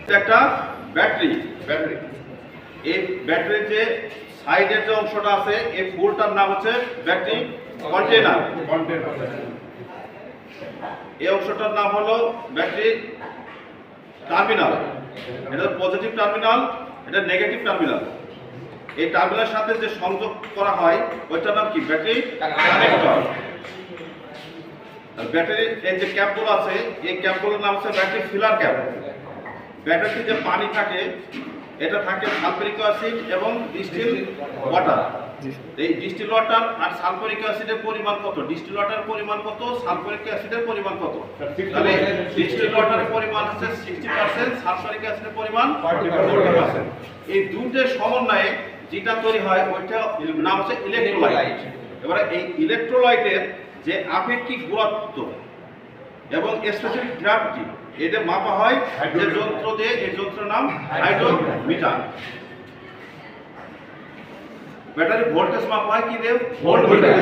একটা ব্যাটারি এই ব্যাটারির যে সাইডের যে অংশটা আছে এই ফুলটার নাম হচ্ছে ব্যাটারি কন্টেনার। এই অংশটার নাম হলো ব্যাটারি টার্মিনাল। এটা পজিটিভ টার্মিনাল, এটা নেগেটিভ টার্মিনাল। এই টার্মিনালের সাথে যে সংযোগ করা হয় ওইটার নাম কি? Battery connector. আর ব্যাটারির এই যে ক্যাপগুলো আছে এই ক্যাপগুলোর নাম হচ্ছে ব্যাটারি ফিলার ক্যাপ। ব্যাটারিতে যে পানি থাকে এটা থাকে সালফারিক অ্যাসিড এবং ডিস্টিল ওয়াটার। এই ডিস্টিল ওয়াটার আর সালফারিক অ্যাসিডের পরিমাণ কত? ডিস্টিল ওয়াটারের পরিমাণ কত, সালফারিক অ্যাসিডের পরিমাণ কত? তাহলে ডিস্টিল ওয়াটারের পরিমাণ হচ্ছে 60%, সালফারিক অ্যাসিডের পরিমাণ 40%। এই দুটোর সমন্বয়ে যেটা তৈরি হয় ওইটা নাম হচ্ছে ইলেকট্রোলাইট। এবারে এই ইলেকট্রোলাইটের যে আপেক্ষিক গুরুত্ব এবং স্পেসিফিক গ্র্যাভিটি এটা মাপা হয় যে যন্ত্র দিয়ে। এই যন্ত্রের নাম হাইড্রোমিটার। ব্যাটারি ভোল্টেজ মাপা হয় কি দিয়ে? ভোল্টমিটার।